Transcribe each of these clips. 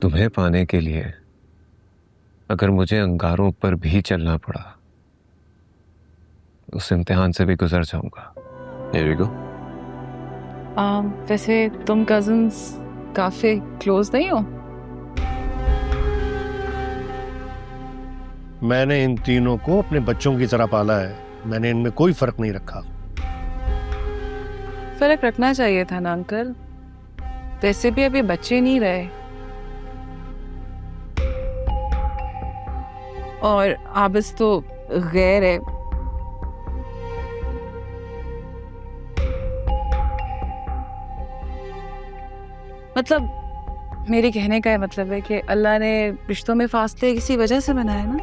तुम्हें पाने के लिए अगर मुझे अंगारों पर भी चलना पड़ा, उस इम्तिहान से भी गुजर जाऊंगा। Here you go. वैसे तुम कजिन्स काफी क्लोज नहीं हो? मैंने इन तीनों को अपने बच्चों की तरह पाला है। मैंने इनमें कोई फर्क नहीं रखा। फर्क रखना चाहिए था ना अंकल, वैसे भी अभी बच्चे नहीं रहे और आबिस तो गैर है। मतलब मेरे कहने का मतलब है कि अल्लाह ने रिश्तों में फासले किसी वजह से बनाए ना।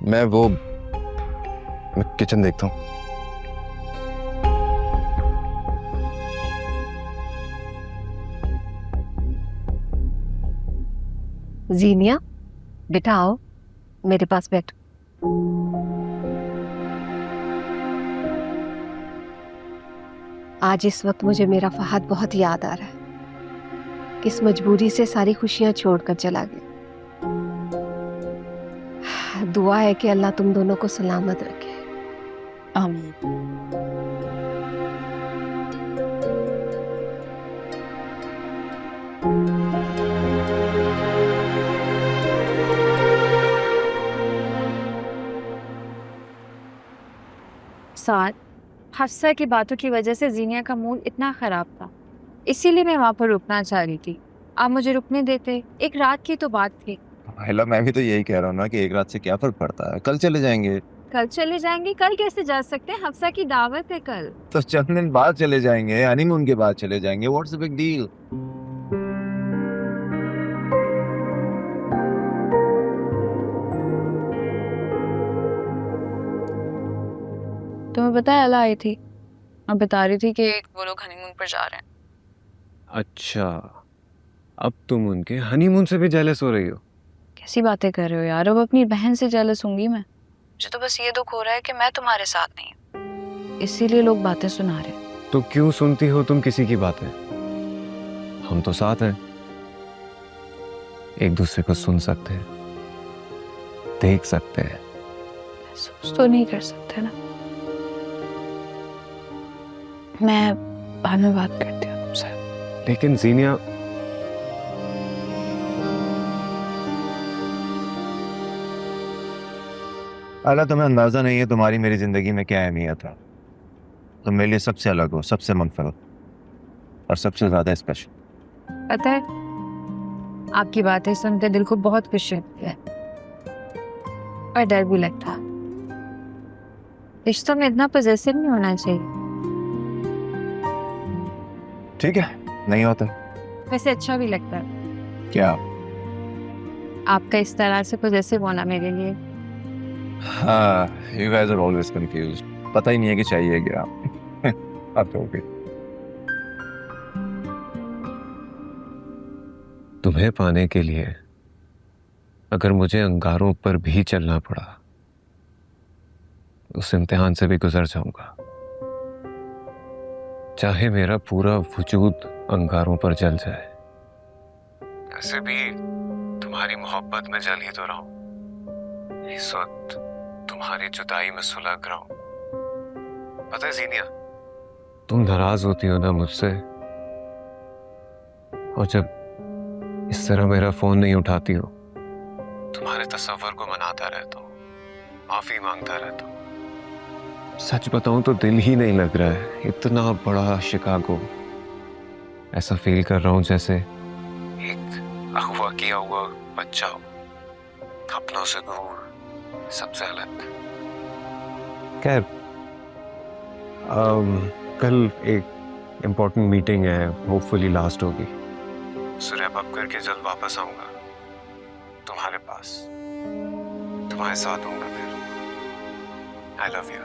मैं किचन देखता हूँ। जीनिया, बेटा आओ मेरे पास बैठ। आज इस वक्त मुझे मेरा फहद बहुत याद आ रहा है। किस मजबूरी से सारी खुशियां छोड़कर चला गया। दुआ है कि अल्लाह तुम दोनों को सलामत रखे। आमीन। साथ हफ्सा की बातों की वजह से जीनिया का मूड इतना खराब था, इसीलिए मैं वहाँ पर रुकना चाह रही थी। आप मुझे रुकने देते, एक रात की तो बात थी। हेला, मैं भी तो यही कह रहा हूँ ना कि एक रात से क्या फर्क पड़ता है, कल चले जाएंगे। कल चले जाएंगे? कल कैसे जा सकते हैं? हफ्सा की दावत है कल। तो चंद दिन बाद चले जाएंगे, हनीमून के बाद चले जाएंगे। What's the big deal? तुम्हें पता है अला आई थी और बता रही थी कि वो लोग हनीमून पर जा रहे हैं। अच्छा, अब तुम उनके हनीमून से भी जेलस हो रही हो? कैसी बातें कर रहे हो यार, अब अपनी बहन से जेलस होंगी मैं? मुझे तो बस ये दुख हो रहा है कि मैं तुम्हारे साथ नहीं हूँ, इसीलिए लोग बातें सुना रहे हैं। तो क्यों सुनती हो तुम किसी की बातें? हम तो साथ हैं, एक दूसरे को सुन सकते हैं, देख सकते हैं। महसूस तो नहीं कर सकते ना। मैं बाद में बात करती हूँ तुमसे। लेकिन जीनिया, अला, तुम्हें अंदाजा नहीं है तुम्हारी मेरी जिंदगी में क्या अहमियत है। तुम मेरे लिए सबसे अलग हो, सबसे मुनफरद और सबसे ज्यादा स्पेशल। पता है, आपकी बातें सुनकर दिल को बहुत खुशी होती है और डर भी लगता है। रिश्तों में इतना पॉजिटिव नहीं होना चाहिए। ठीक है, नहीं होता। वैसे अच्छा भी लगता है क्या? आपका इस तरह से पॉजिटिव होना मेरे लिए। हाँ, you guys are always confused. पता ही नहीं है कि चाहिए क्या। अब तो ओके। तुम्हें पाने के लिए अगर मुझे अंगारों पर भी चलना पड़ा, उस इम्तिहान से भी गुजर जाऊंगा। चाहे मेरा पूरा वजूद अंगारों पर जल जाए। ऐसे भी तुम्हारी मोहब्बत में जल ही तो रहा हूं। इस वक्त तुम्हारी जुदाई में सुलग रहा हूं। पता है जीनिया, तुम नाराज होती हो ना मुझसे, और जब इस तरह मेरा फोन नहीं उठाती हो, तुम्हारे तस्वर को मनाता रहता हूँ, माफी मांगता रहता हूँ। सच बताऊं तो दिल ही नहीं लग रहा है। इतना बड़ा शिकागो, ऐसा फील कर रहा हूं जैसे एक अगवा किया हुआ बच्चा हो, अपनों से दूर, सबसे अलग। खैर, कल एक इम्पोर्टेंट मीटिंग है, होपफुली लास्ट होगी। उसे रैप अप करके जल्द वापस आऊंगा तुम्हारे पास, तुम्हारे साथ हूंगा फिर। I love you.